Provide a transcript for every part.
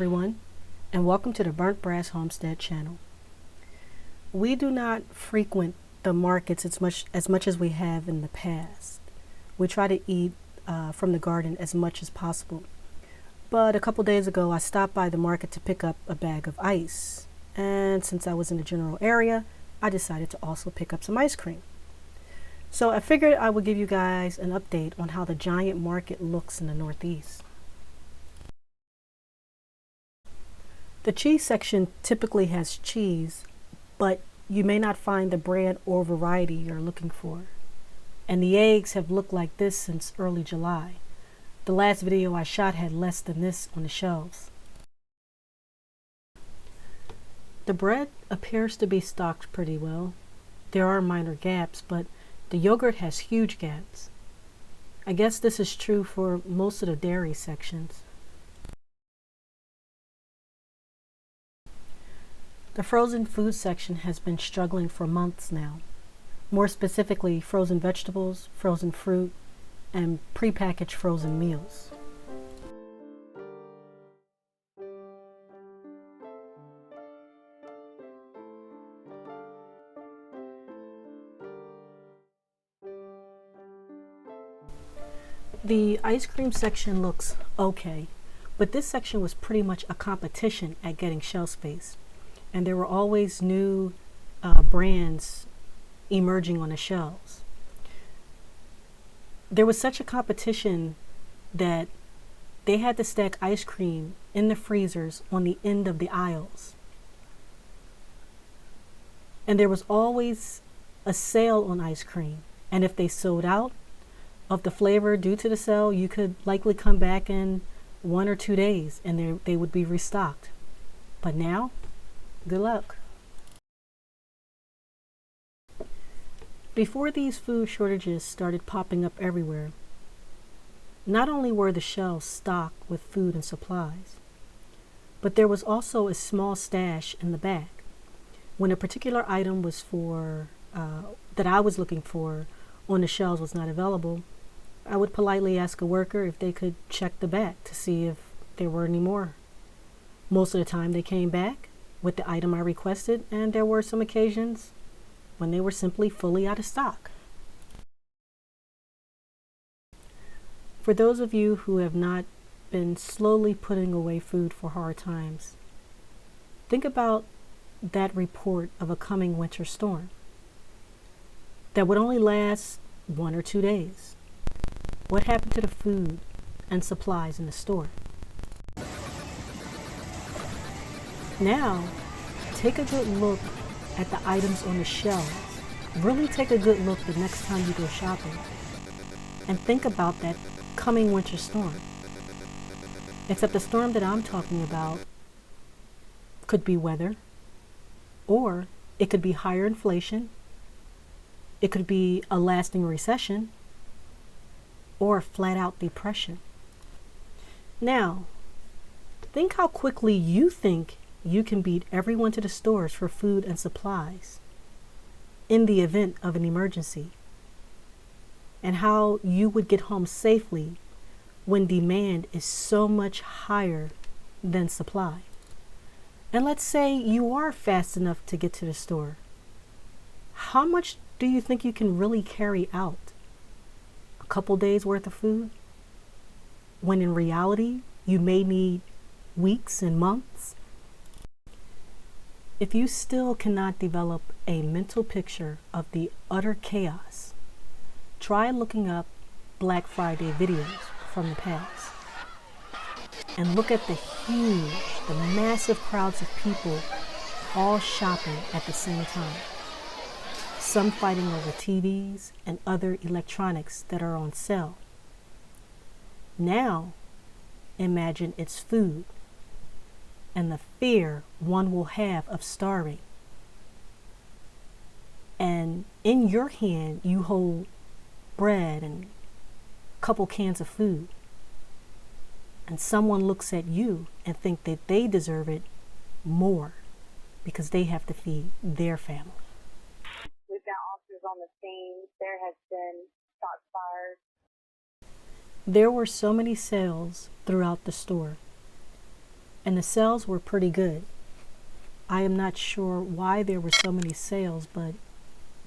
everyone, and welcome to the Burnt Brass Homestead channel. We do not frequent the markets as much as we have in the past. We try to eat from the garden as much as possible. But a couple days ago, I stopped by the market to pick up a bag of ice. And since I was in the general area, I decided to also pick up some ice cream. So I figured I would give you guys an update on how the giant market looks in the Northeast. The cheese section typically has cheese, but you may not find the brand or variety you're looking for. And the eggs have looked like this since early July. The last video I shot had less than this on the shelves. The bread appears to be stocked pretty well. There are minor gaps, but the yogurt has huge gaps. I guess this is true for most of the dairy sections. The frozen food section has been struggling for months now. More specifically, frozen vegetables, frozen fruit, and prepackaged frozen meals. The ice cream section looks okay, but this section was pretty much a competition at getting shelf space. And there were always new brands emerging on the shelves. There was such a competition that they had to stack ice cream in the freezers on the end of the aisles. And there was always a sale on ice cream. And if they sold out of the flavor due to the sale, you could likely come back in 1 or 2 days and they would be restocked. But now, good luck. Before these food shortages started popping up everywhere, not only were the shelves stocked with food and supplies, but there was also a small stash in the back. When a particular item was that I was looking for on the shelves was not available, I would politely ask a worker if they could check the back to see if there were any more. Most of the time they came back with the item I requested, and there were some occasions when they were simply fully out of stock. For those of you who have not been slowly putting away food for hard times, think about that report of a coming winter storm that would only last 1 or 2 days. What happened to the food and supplies in the store? Now, take a good look at the items on the shelves. Really take a good look the next time you go shopping. And think about that coming winter storm. Except the storm that I'm talking about could be weather, or it could be higher inflation, it could be a lasting recession, or a flat-out depression. Now, think how quickly you think you can beat everyone to the stores for food and supplies in the event of an emergency, and how you would get home safely when demand is so much higher than supply. And let's say you are fast enough to get to the store. How much do you think you can really carry out? A couple days worth of food? When in reality, you may need weeks and months? If you still cannot develop a mental picture of the utter chaos, try looking up Black Friday videos from the past and look at the massive crowds of people all shopping at the same time. Some fighting over TVs and other electronics that are on sale. Now, imagine it's food and the fear one will have of starving. And in your hand, you hold bread and a couple cans of food. And someone looks at you and think that they deserve it more because they have to feed their family. We've got officers on the scene. There has been shots fired. There were so many sales throughout the store. and the sales were pretty good. I am not sure why there were so many sales, but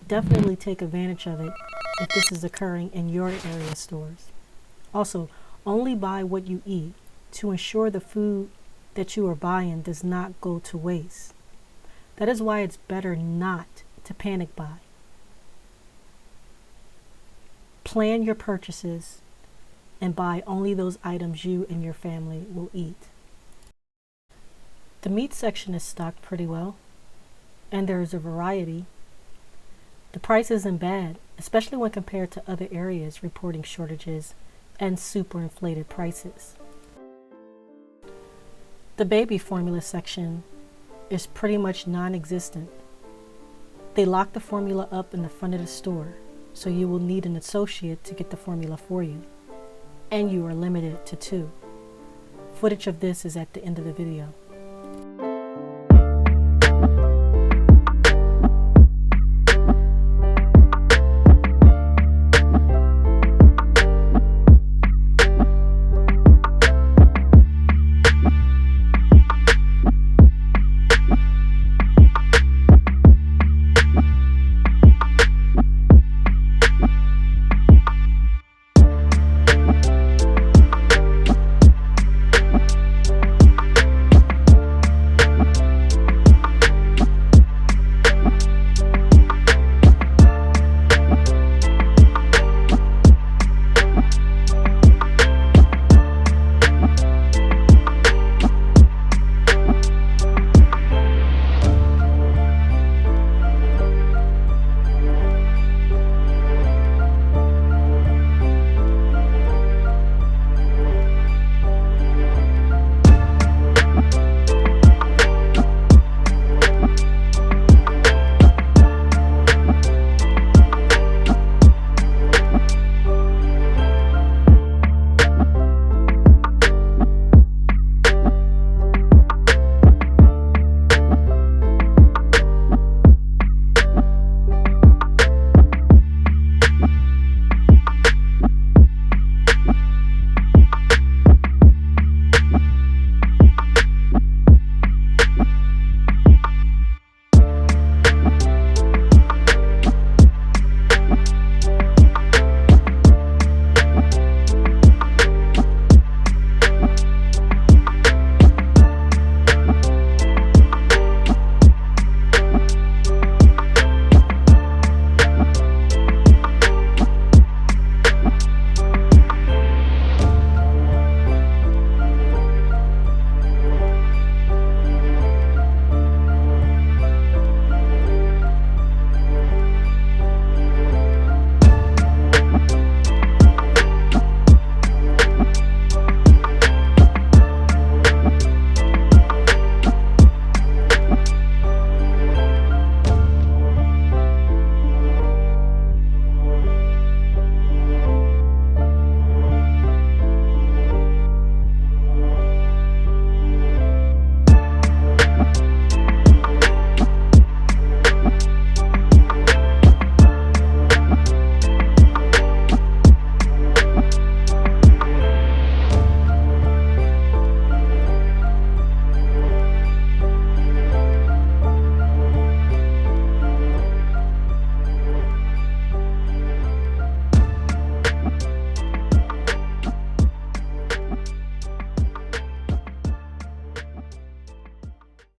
definitely take advantage of it if this is occurring in your area stores. Also, only buy what you eat to ensure the food that you are buying does not go to waste. That is why it's better not to panic buy. Plan your purchases and buy only those items you and your family will eat. The meat section is stocked pretty well, and there is a variety. The price isn't bad, especially when compared to other areas reporting shortages and super inflated prices. The baby formula section is pretty much non-existent. They lock the formula up in the front of the store, so you will need an associate to get the formula for you, and you are limited to 2. Footage of this is at the end of the video.